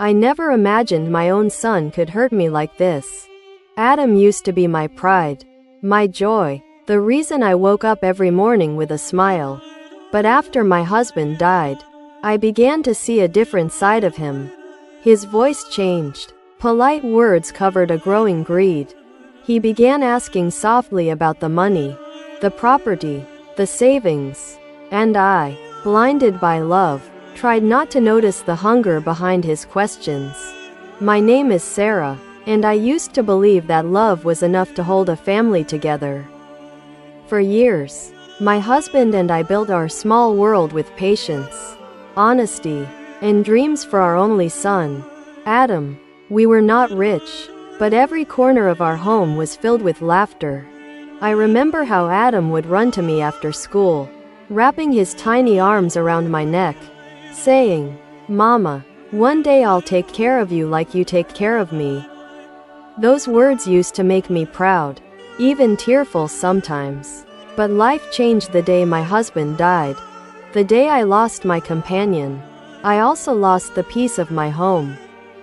I never imagined my own son could hurt me like this. Adam used to be my pride, my joy, the reason I woke up every morning with a smile. But after my husband died, I began to see a different side of him. His voice changed. Polite words covered a growing greed. He began asking softly about the money, the property, the savings. And I, blinded by love, tried not to notice the hunger behind his questions. My name is Sarah, and I used to believe that love was enough to hold a family together. For years, my husband and I built our small world with patience, honesty, and dreams for our only son, Adam. We were not rich, but every corner of our home was filled with laughter. I remember how Adam would run to me after school, wrapping his tiny arms around my neck, saying, "Mama, one day I'll take care of you like you take care of me." Those words used to make me proud, even tearful sometimes. But life changed the day my husband died. The day I lost my companion, I also lost the peace of my home.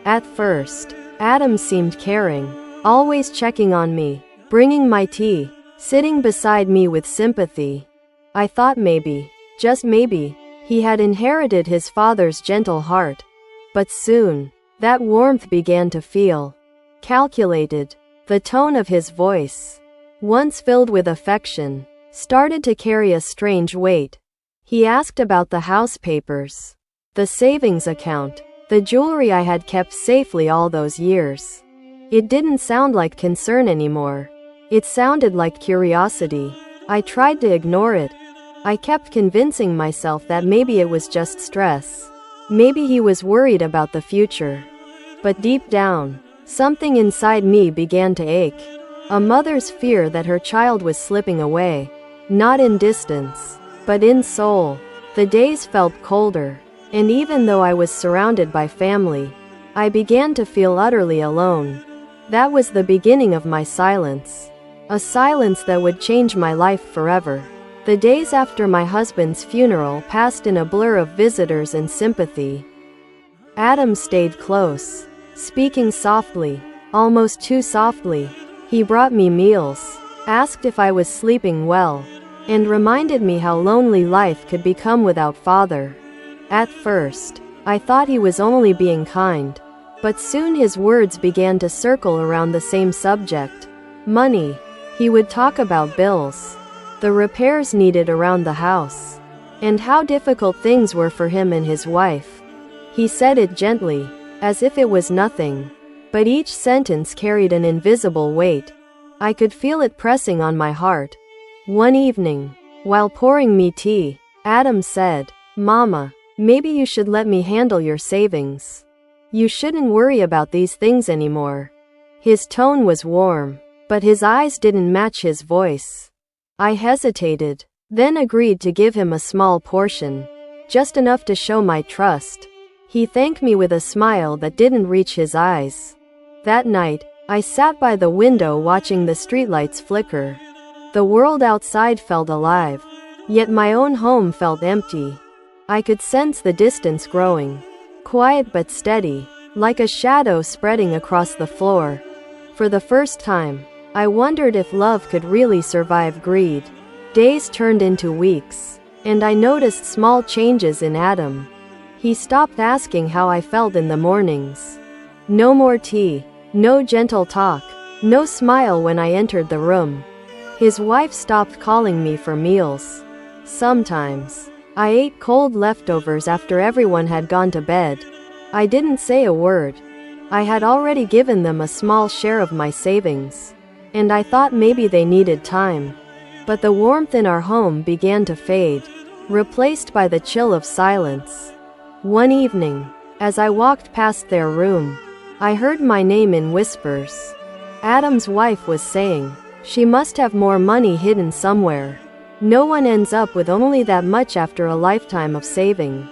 At first, Adam seemed caring, always checking on me, bringing my tea, sitting beside me with sympathy. I thought maybe, just maybe, he had inherited his father's gentle heart. But soon, that warmth began to feel calculated. The tone of his voice, once filled with affection, started to carry a strange weight. He asked about the house papers, the savings account, the jewelry I had kept safely all those years. It didn't sound like concern anymore. It sounded like curiosity. I tried to ignore it. I kept convincing myself that maybe it was just stress. Maybe he was worried about the future. But deep down, something inside me began to ache. A mother's fear that her child was slipping away. Not in distance, but in soul. The days felt colder. And even though I was surrounded by family, I began to feel utterly alone. That was the beginning of my silence. A silence that would change my life forever. The days after my husband's funeral passed in a blur of visitors and sympathy. Adam stayed close, speaking softly, almost too softly. He brought me meals, asked if I was sleeping well, and reminded me how lonely life could become without father. At first, I thought he was only being kind, but soon his words began to circle around the same subject. Money. He would talk about bills, the repairs needed around the house, and how difficult things were for him and his wife. He said it gently, as if it was nothing, but each sentence carried an invisible weight. I could feel it pressing on my heart. One evening, while pouring me tea, Adam said, "Mama, maybe you should let me handle your savings. You shouldn't worry about these things anymore." His tone was warm, but his eyes didn't match his voice. I hesitated, then agreed to give him a small portion, just enough to show my trust. He thanked me with a smile that didn't reach his eyes. That night, I sat by the window watching the streetlights flicker. The world outside felt alive, yet my own home felt empty. I could sense the distance growing, quiet but steady, like a shadow spreading across the floor. For the first time, I wondered if love could really survive greed. Days turned into weeks, and I noticed small changes in Adam. He stopped asking how I felt in the mornings. No more tea, no gentle talk, no smile when I entered the room. His wife stopped calling me for meals. Sometimes, I ate cold leftovers after everyone had gone to bed. I didn't say a word. I had already given them a small share of my savings, and I thought maybe they needed time. But the warmth in our home began to fade, replaced by the chill of silence. One evening, as I walked past their room, I heard my name in whispers. Adam's wife was saying, "She must have more money hidden somewhere. No one ends up with only that much after a lifetime of saving."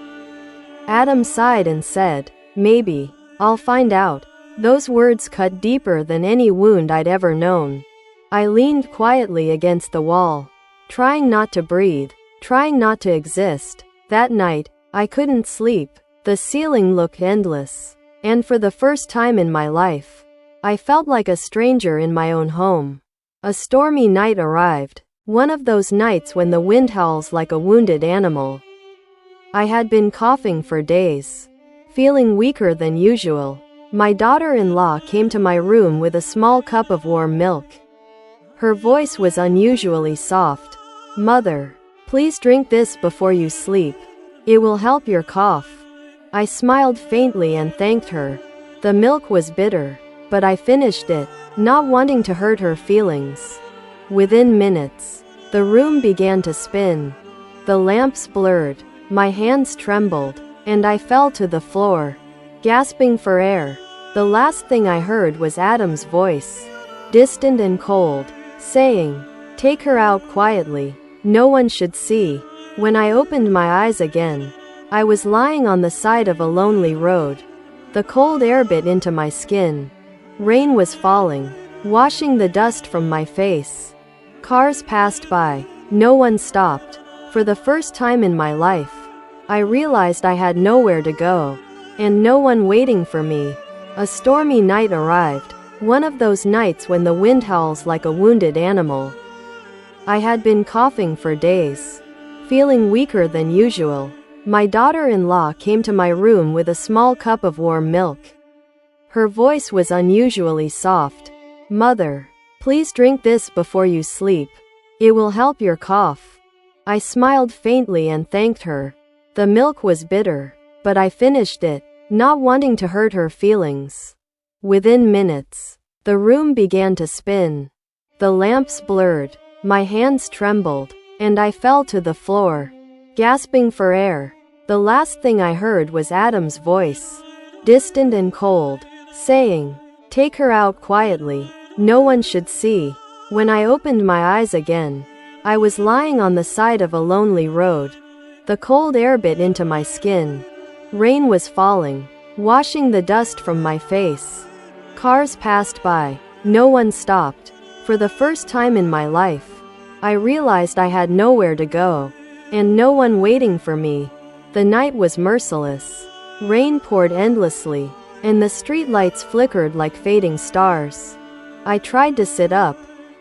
Adam sighed and said, "Maybe. I'll find out." Those words cut deeper than any wound I'd ever known. I leaned quietly against the wall, trying not to breathe, trying not to exist. That night, I couldn't sleep. The ceiling looked endless. And for the first time in my life, I felt like a stranger in my own home. A stormy night arrived, one of those nights when the wind howls like a wounded animal. I had been coughing for days, feeling weaker than usual. My daughter-in-law came to my room with a small cup of warm milk. Her voice was unusually soft. "Mother, please drink this before you sleep. It will help your cough." I smiled faintly and thanked her. The milk was bitter, but I finished it, not wanting to hurt her feelings. Within minutes, the room began to spin. The lamps blurred, my hands trembled, and I fell to the floor, gasping for air. The last thing I heard was Adam's voice, distant and cold, saying, "Take her out quietly. No one should see." When I opened my eyes again, I was lying on the side of a lonely road. The cold air bit into my skin. Rain was falling, washing the dust from my face. Cars passed by. No one stopped. For the first time in my life, I realized I had nowhere to go, and no one waiting for me. A stormy night arrived, one of those nights when the wind howls like a wounded animal. I had been coughing for days, feeling weaker than usual. My daughter-in-law came to my room with a small cup of warm milk. Her voice was unusually soft. "Mother, please drink this before you sleep. It will help your cough." I smiled faintly and thanked her. The milk was bitter, but I finished it, not wanting to hurt her feelings. Within minutes, the room began to spin. The lamps blurred, my hands trembled, and I fell to the floor, gasping for air. The last thing I heard was Adam's voice, distant and cold, saying, "Take her out quietly. No one should see." When I opened my eyes again, I was lying on the side of a lonely road. The cold air bit into my skin. Rain was falling, washing the dust from my face. Cars passed by. No one stopped. For the first time in my life, I realized I had nowhere to go, and no one waiting for me. The night was merciless. Rain poured endlessly, and the streetlights flickered like fading stars. I tried to sit up,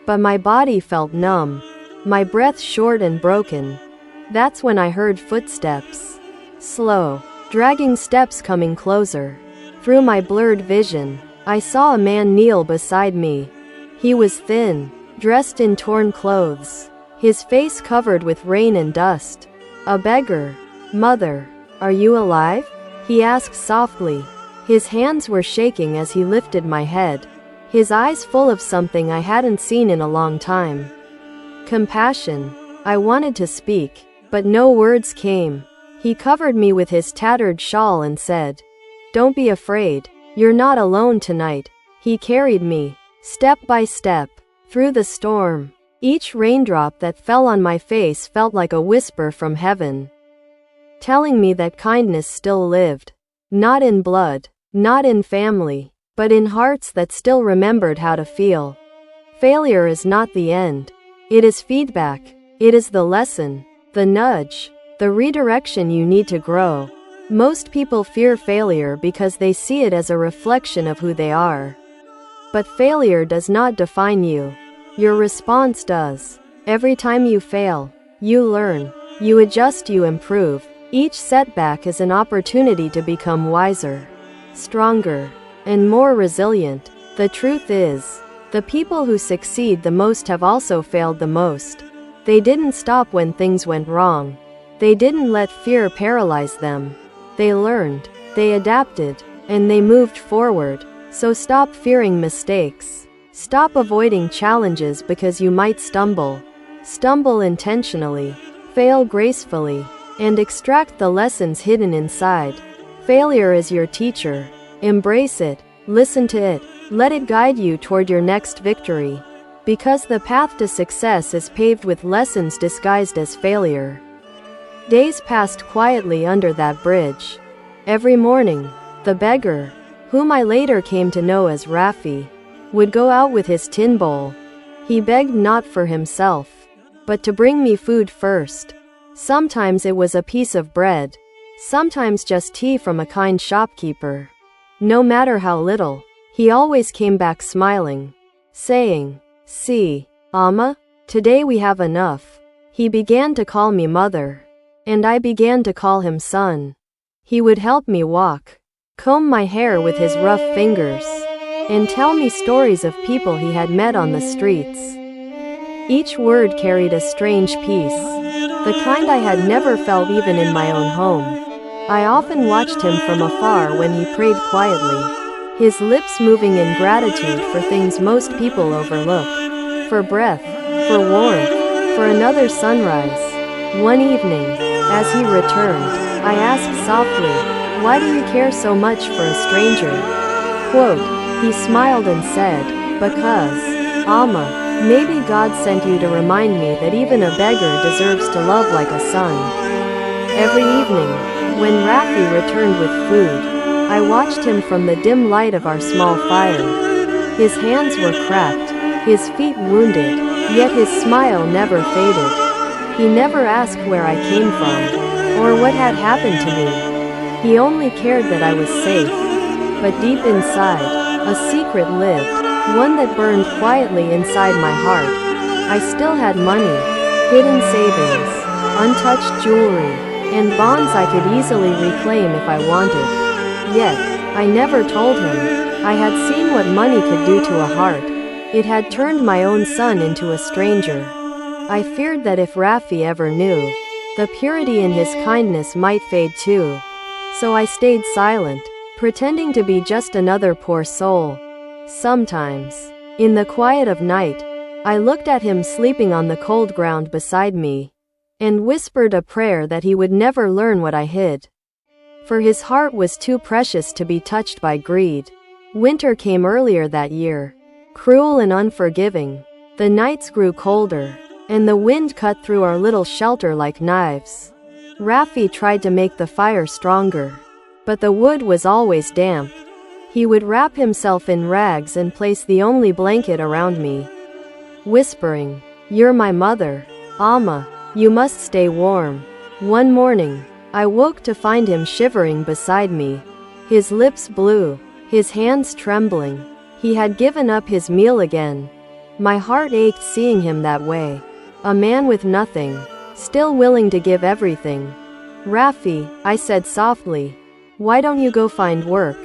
but my body felt numb, my breath short and broken. That's when I heard footsteps. Slow, dragging steps coming closer. Through my blurred vision, I saw a man kneel beside me. He was thin, dressed in torn clothes, his face covered with rain and dust. "A beggar." "Mother, are you alive?" he asked softly. His hands were shaking as he lifted my head, his eyes full of something I hadn't seen in a long time. Compassion. I wanted to speak, but no words came. He covered me with his tattered shawl and said, "Don't be afraid. You're not alone tonight." He carried me, step by step, through the storm. Each raindrop that fell on my face felt like a whisper from heaven, telling me that kindness still lived. Not in blood, not in family, but in hearts that still remembered how to feel. Failure is not the end. It is feedback. It is the lesson, the nudge, the redirection you need to grow. Most people fear failure because they see it as a reflection of who they are. But failure does not define you. Your response does. Every time you fail, you learn, you adjust, you improve. Each setback is an opportunity to become wiser, stronger, and more resilient. The truth is, the people who succeed the most have also failed the most. They didn't stop when things went wrong. They didn't let fear paralyze them. They learned, they adapted, and they moved forward. So stop fearing mistakes. Stop avoiding challenges because you might stumble. Stumble intentionally, fail gracefully, and extract the lessons hidden inside. Failure is your teacher. Embrace it, listen to it, let it guide you toward your next victory. Because the path to success is paved with lessons disguised as failure. Days passed quietly under that bridge. Every morning, the beggar, whom I later came to know as Rafi, would go out with his tin bowl. He begged not for himself, but to bring me food first. Sometimes it was a piece of bread, sometimes just tea from a kind shopkeeper. No matter how little, he always came back smiling, saying, "See, Amma, today we have enough." He began to call me mother, and I began to call him son. He would help me walk, comb my hair with his rough fingers, and tell me stories of people he had met on the streets. Each word carried a strange peace, the kind I had never felt even in my own home. I often watched him from afar when he prayed quietly, his lips moving in gratitude for things most people overlook, for breath, for warmth, for another sunrise. One evening, as he returned, I asked softly, "Why do you care so much for a stranger?" Quote, he smiled and said, "Because, Amma, maybe God sent you to remind me that even a beggar deserves to love like a son." Every evening, when Rafi returned with food, I watched him from the dim light of our small fire. His hands were cracked, his feet wounded, yet his smile never faded. He never asked where I came from, or what had happened to me. He only cared that I was safe. But deep inside, a secret lived, one that burned quietly inside my heart. I still had money, hidden savings, untouched jewelry, and bonds I could easily reclaim if I wanted. Yet, I never told him. I had seen what money could do to a heart. It had turned my own son into a stranger. I feared that if Rafi ever knew, the purity in his kindness might fade too. So I stayed silent, pretending to be just another poor soul. Sometimes, in the quiet of night, I looked at him sleeping on the cold ground beside me, and whispered a prayer that he would never learn what I hid. For his heart was too precious to be touched by greed. Winter came earlier that year, cruel and unforgiving. The nights grew colder, and the wind cut through our little shelter like knives. Rafi tried to make the fire stronger, but the wood was always damp. He would wrap himself in rags and place the only blanket around me, whispering, "You're my mother, Amma. You must stay warm." One morning, I woke to find him shivering beside me, his lips blue, his hands trembling. He had given up his meal again. My heart ached seeing him that way. A man with nothing, still willing to give everything. "Rafi," I said softly, "why don't you go find work?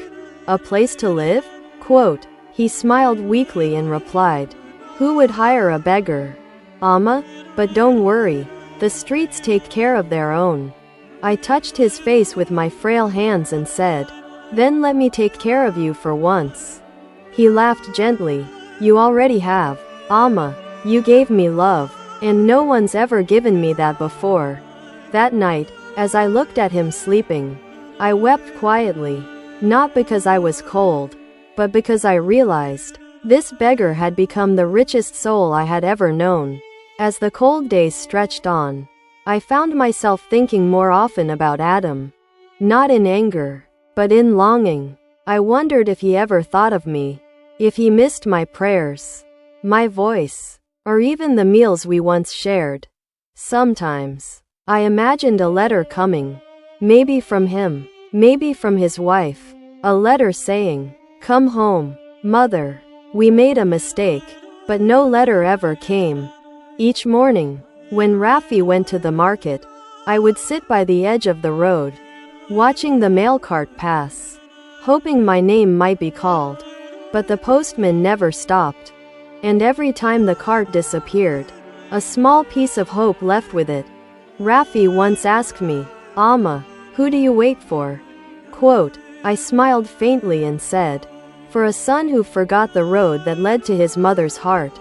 A place to live?" Quote, he smiled weakly and replied, "Who would hire a beggar? Amma? But don't worry, the streets take care of their own." I touched his face with my frail hands and said, "Then let me take care of you for once." He laughed gently, "You already have, Amma. You gave me love, and no one's ever given me that before." That night, as I looked at him sleeping, I wept quietly, not because I was cold, but because I realized this beggar had become the richest soul I had ever known. As the cold days stretched on, I found myself thinking more often about Adam. Not in anger, but in longing. I wondered if he ever thought of me, if he missed my prayers, my voice, or even the meals we once shared. Sometimes, I imagined a letter coming, maybe from him, maybe from his wife, a letter saying, "Come home, mother. We made a mistake." But no letter ever came. Each morning, when Rafi went to the market, I would sit by the edge of the road, watching the mail cart pass, hoping my name might be called. But the postman never stopped, and every time the cart disappeared, a small piece of hope left with it. Rafi once asked me, "Amma, who do you wait for?" Quote, I smiled faintly and said, "For a son who forgot the road that led to his mother's heart."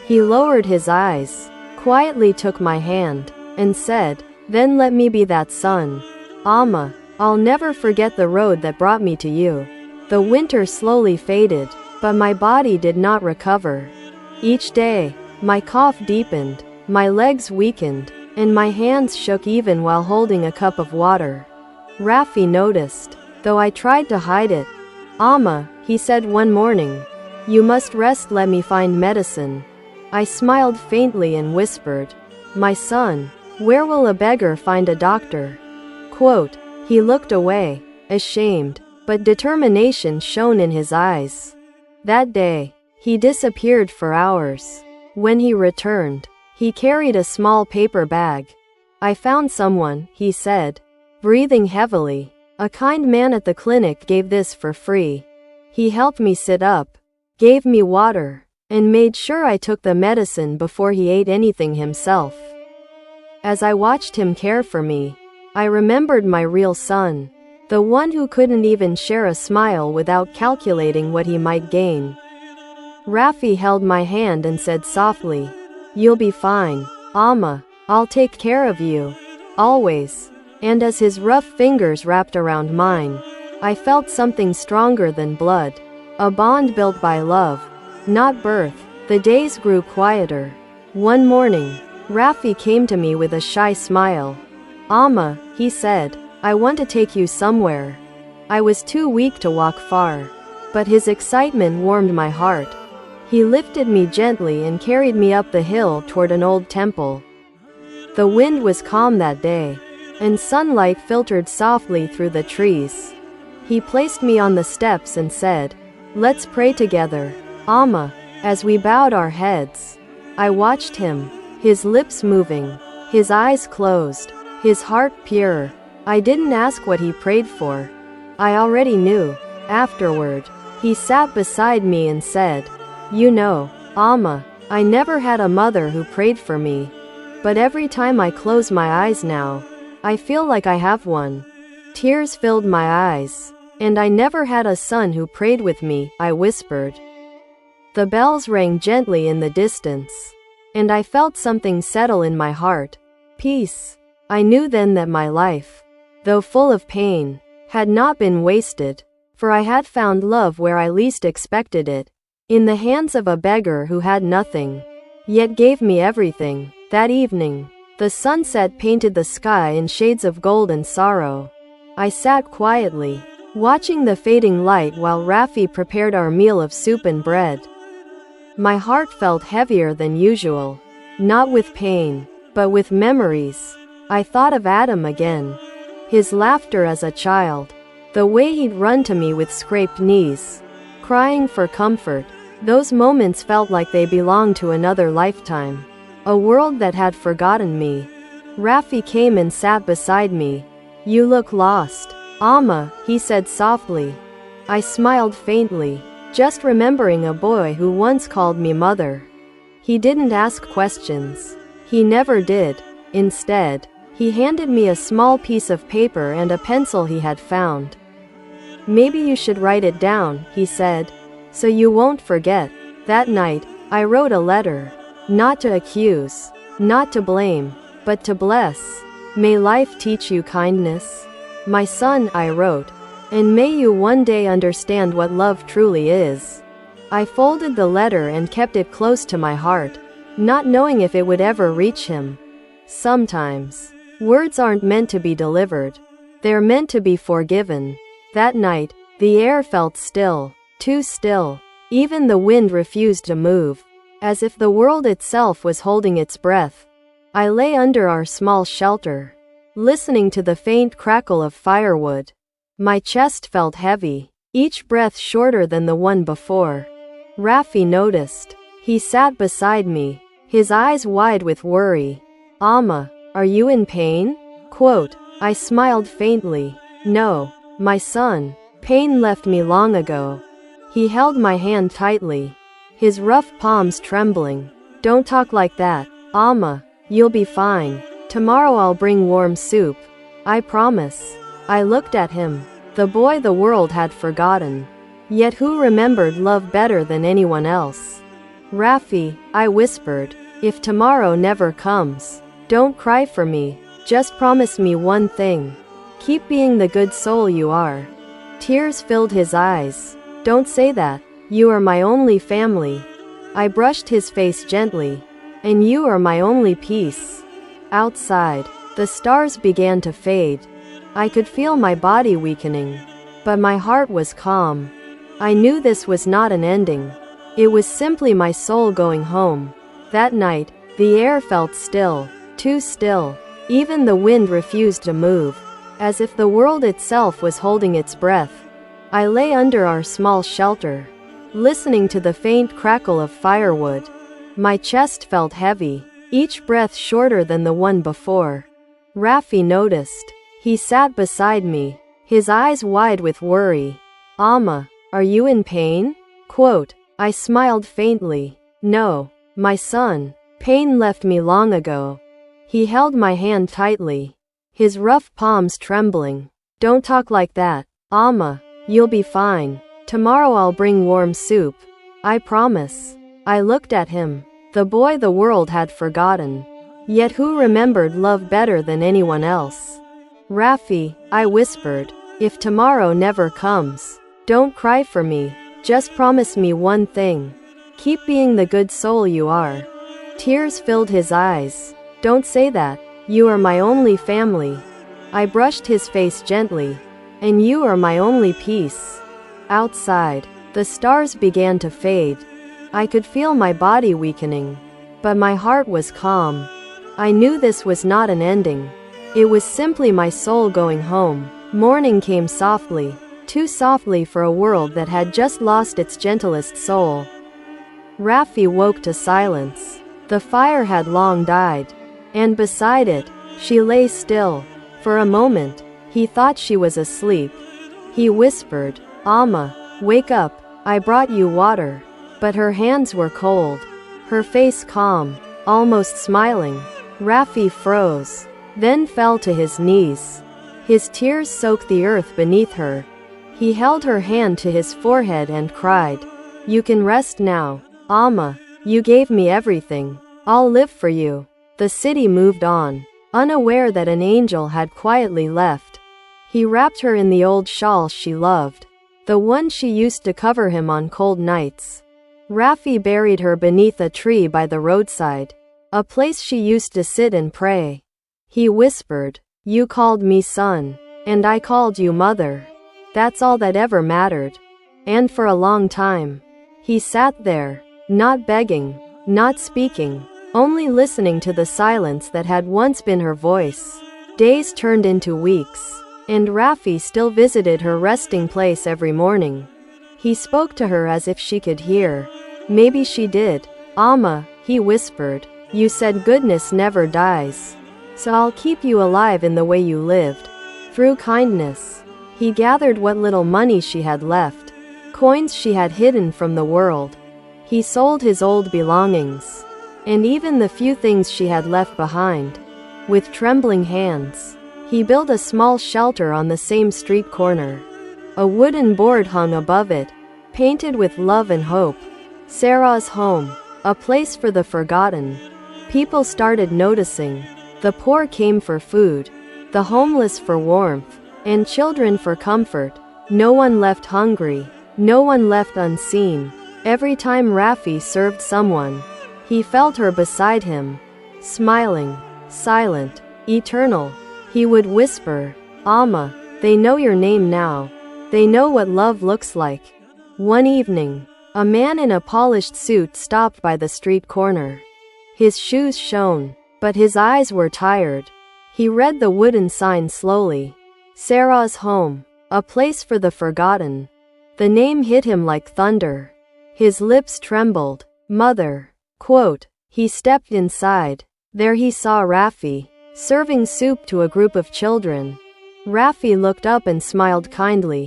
He lowered his eyes, quietly took my hand, and said, "Then let me be that son. Amma, I'll never forget the road that brought me to you." The winter slowly faded, but my body did not recover. Each day, my cough deepened, my legs weakened, and my hands shook even while holding a cup of water. Rafi noticed, though I tried to hide it. "Amma," he said one morning, "you must rest, let me find medicine." I smiled faintly and whispered, "My son, where will a beggar find a doctor?" Quote, he looked away, ashamed, but determination shone in his eyes. That day, he disappeared for hours. When he returned, he carried a small paper bag. "I found someone," he said, breathing heavily. "A kind man at the clinic gave this for free. He helped me sit up, gave me water, and made sure I took the medicine before he ate anything himself." As I watched him care for me, I remembered my real son, the one who couldn't even share a smile without calculating what he might gain. Rafi held my hand and said softly, "You'll be fine, Amma. I'll take care of you. Always." And as his rough fingers wrapped around mine, I felt something stronger than blood. A bond built by love, not birth. The days grew quieter. One morning, Rafi came to me with a shy smile. "Amma," he said, "I want to take you somewhere." I was too weak to walk far, but his excitement warmed my heart. He lifted me gently and carried me up the hill toward an old temple. The wind was calm that day, and sunlight filtered softly through the trees. He placed me on the steps and said, "Let's pray together, Amma." As we bowed our heads, I watched him, his lips moving, his eyes closed, his heart pure. I didn't ask what he prayed for. I already knew. Afterward, he sat beside me and said, "You know, Amma, I never had a mother who prayed for me. But every time I close my eyes now, I feel like I have one." Tears filled my eyes. "And I never had a son who prayed with me," I whispered. The bells rang gently in the distance, and I felt something settle in my heart. Peace. I knew then that my life, though full of pain, had not been wasted, for I had found love where I least expected it, in the hands of a beggar who had nothing, yet gave me everything. That evening, the sunset painted the sky in shades of gold and sorrow. I sat quietly, watching the fading light while Rafi prepared our meal of soup and bread. My heart felt heavier than usual, not with pain, but with memories. I thought of Adam again, his laughter as a child, the way he'd run to me with scraped knees, crying for comfort. Those moments felt like they belonged to another lifetime, a world that had forgotten me. Rafi came and sat beside me. "You look lost, Amma," he said softly. I smiled faintly, just remembering a boy who once called me mother. He didn't ask questions. He never did. Instead, he handed me a small piece of paper and a pencil he had found. "Maybe you should write it down," he said, "so you won't forget." That night, I wrote a letter. Not to accuse, not to blame, but to bless. "May life teach you kindness, my son," I wrote, "and may you one day understand what love truly is." I folded the letter and kept it close to my heart, not knowing if it would ever reach him. Sometimes, words aren't meant to be delivered. They're meant to be forgiven. That night, the air felt still, too still. Even the wind refused to move, as if the world itself was holding its breath. I lay under our small shelter, listening to the faint crackle of firewood. My chest felt heavy, each breath shorter than the one before. Rafi noticed. He sat beside me, his eyes wide with worry. "Amma, are you in pain?" Quote. I smiled faintly. "No, my son. Pain left me long ago." He held my hand tightly, his rough palms trembling. "Don't talk like that, Amma. You'll be fine. Tomorrow I'll bring warm soup. I promise." I looked at him, the boy the world had forgotten, yet who remembered love better than anyone else. "Rafi," I whispered, "if tomorrow never comes, don't cry for me. Just promise me one thing. Keep being the good soul you are." Tears filled his eyes. "Don't say that. You are my only family." I brushed his face gently. "And you are my only peace." Outside, the stars began to fade. I could feel my body weakening, but my heart was calm. I knew this was not an ending. It was simply my soul going home. That night, the air felt still, too still. Even the wind refused to move, as if the world itself was holding its breath. I lay under our small shelter, listening to the faint crackle of firewood. My chest felt heavy, each breath shorter than the one before. Raffi noticed. He sat beside me, his eyes wide with worry. "Amma, are you in pain?" Quote. I smiled faintly. "No, my son. Pain left me long ago." He held my hand tightly, his rough palms trembling. "Don't talk like that, Amma. You'll be fine. Tomorrow I'll bring warm soup. I promise." I looked at him, the boy the world had forgotten, yet who remembered love better than anyone else. "Raffi," I whispered, "if tomorrow never comes, don't cry for me. Just promise me one thing. Keep being the good soul you are." Tears filled his eyes. "Don't say that. You are my only family." I brushed his face gently. "And you are my only peace." Outside, the stars began to fade. I could feel my body weakening, but my heart was calm. I knew this was not an ending. It was simply my soul going home. Morning came softly, too softly for a world that had just lost its gentlest soul. Raffi woke to silence. The fire had long died, and beside it, she lay still. For a moment, he thought she was asleep. He whispered, "Amma, wake up. I brought you water." But her hands were cold, her face calm, almost smiling. Raffi froze, then fell to his knees. His tears soaked the earth beneath her. He held her hand to his forehead and cried, "You can rest now, Amma. You gave me everything. I'll live for you." The city moved on, unaware that an angel had quietly left. He wrapped her in the old shawl she loved, the one she used to cover him on cold nights. Raffi buried her beneath a tree by the roadside, a place she used to sit and pray. He whispered, "You called me son, and I called you mother. That's all that ever mattered." And for a long time, he sat there, not begging, not speaking, only listening to the silence that had once been her voice. Days turned into weeks, and Raffi still visited her resting place every morning. He spoke to her as if she could hear. "Maybe she did. Amma," he whispered, "you said goodness never dies. So I'll keep you alive in the way you lived, through kindness." He gathered what little money she had left, coins she had hidden from the world. He sold his old belongings, and even the few things she had left behind. With trembling hands, he built a small shelter on the same street corner. A wooden board hung above it, painted with love and hope. Sarah's home, a place for the forgotten. People started noticing. The poor came for food, the homeless for warmth, and children for comfort. No one left hungry, no one left unseen. Every time Raffi served someone, he felt her beside him, smiling, silent, eternal. He would whisper, "Amma, they know your name now. They know what love looks like." One evening, a man in a polished suit stopped by the street corner. His shoes shone, but his eyes were tired. He read the wooden sign slowly. Sarah's home, a place for the forgotten. The name hit him like thunder. His lips trembled. "Mother." Quote. He stepped inside. There he saw Raffi, serving soup to a group of children. Raffi looked up and smiled kindly.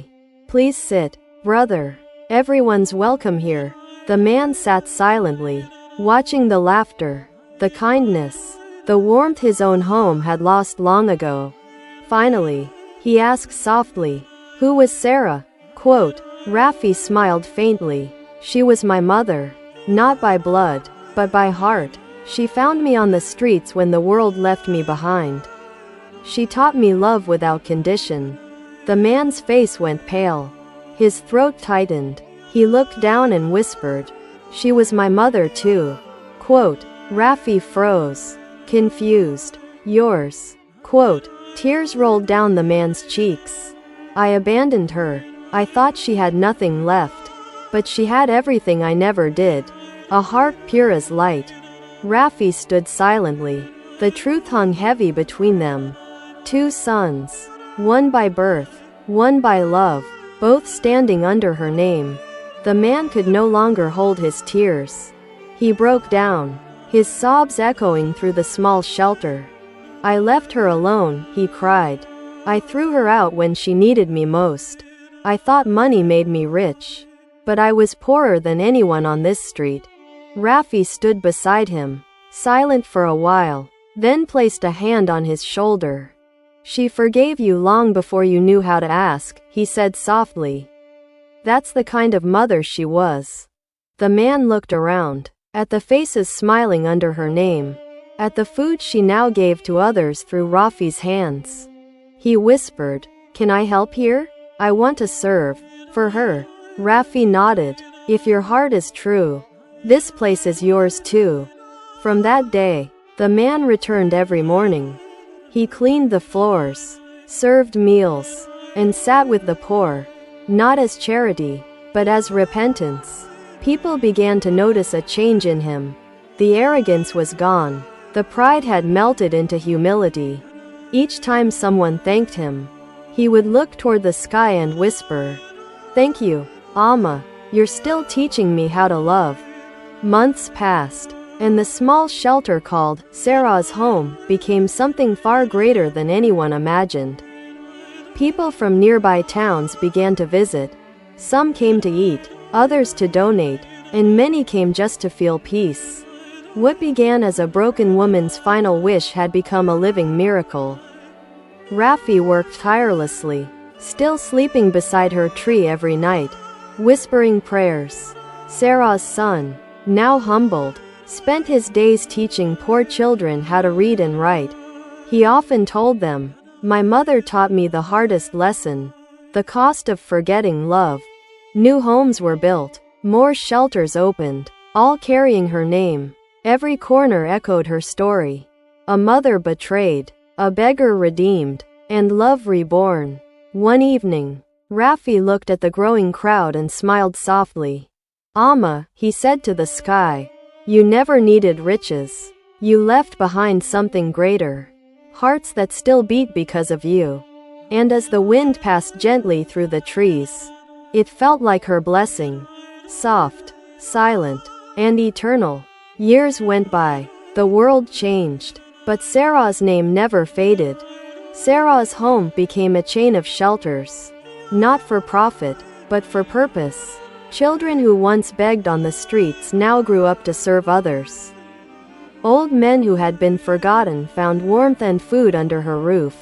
"Please sit, brother. Everyone's welcome here." The man sat silently, watching the laughter, the kindness, the warmth his own home had lost long ago. Finally, he asked softly, "Who was Sarah?" Quote. Raffi smiled faintly. "She was my mother, not by blood, but by heart. She found me on the streets when the world left me behind. She taught me love without condition." The man's face went pale. His throat tightened. He looked down and whispered, "She was my mother too." Quote. Raffi froze, confused. "Yours?" Quote. Tears rolled down the man's cheeks. "I abandoned her. I thought she had nothing left. But she had everything I never did. A heart pure as light." Raffi stood silently. The truth hung heavy between them. Two sons, one by birth, one by love. both standing under her name. The man could no longer hold his tears. He broke down, his sobs echoing through the small shelter. I left her alone, he cried. I threw her out when she needed me most. I thought money made me rich. But I was poorer than anyone on this street. Rafi stood beside him, silent for a while, then placed a hand on his shoulder. She forgave you long before you knew how to ask, he said softly. That's the kind of mother she was. The man looked around, at the faces smiling under her name, at the food she now gave to others through Rafi's hands. He whispered, "Can I help here? I want to serve." For her. Rafi nodded. "If your heart is true, this place is yours too." From that day, the man returned every morning. He cleaned the floors, served meals, and sat with the poor, not as charity, but as repentance. People began to notice a change in him. The arrogance was gone. The pride had melted into humility. Each time someone thanked him, he would look toward the sky and whisper, "Thank you, Amma, you're still teaching me how to love." Months passed, and the small shelter called Sarah's home became something far greater than anyone imagined. People from nearby towns began to visit. Some came to eat, others to donate, and many came just to feel peace. What began as a broken woman's final wish had become a living miracle. Rafi worked tirelessly, still sleeping beside her tree every night, whispering prayers. Sarah's son, now humbled, spent his days teaching poor children how to read and write. He often told them, "My mother taught me the hardest lesson, the cost of forgetting love." New homes were built, more shelters opened, all carrying her name. Every corner echoed her story. A mother betrayed, a beggar redeemed, and love reborn. One evening, Rafi looked at the growing crowd and smiled softly. "Amma," he said to the sky, "you never needed riches. You left behind something greater. Hearts that still beat because of you." And as the wind passed gently through the trees, it felt like her blessing. Soft, silent, and eternal. Years went by. The world changed. But Sarah's name never faded. Sarah's home became a chain of shelters. Not for profit, but for purpose. Children who once begged on the streets now grew up to serve others. Old men who had been forgotten found warmth and food under her roof.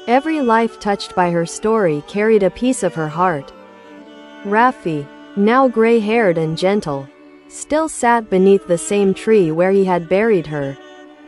Every life touched by her story carried a piece of her heart. Rafi, now gray-haired and gentle, still sat beneath the same tree where he had buried her.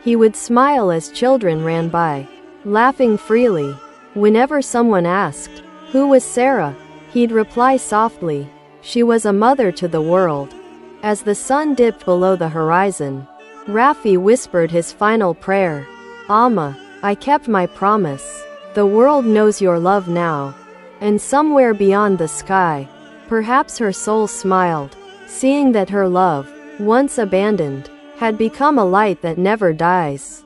He would smile as children ran by, laughing freely. Whenever someone asked, "Who was Sarah?" he'd reply softly, "She was a mother to the world." As the sun dipped below the horizon, Rafi whispered his final prayer, "Amma, I kept my promise. The world knows your love now." And somewhere beyond the sky, perhaps her soul smiled, seeing that her love, once abandoned, had become a light that never dies.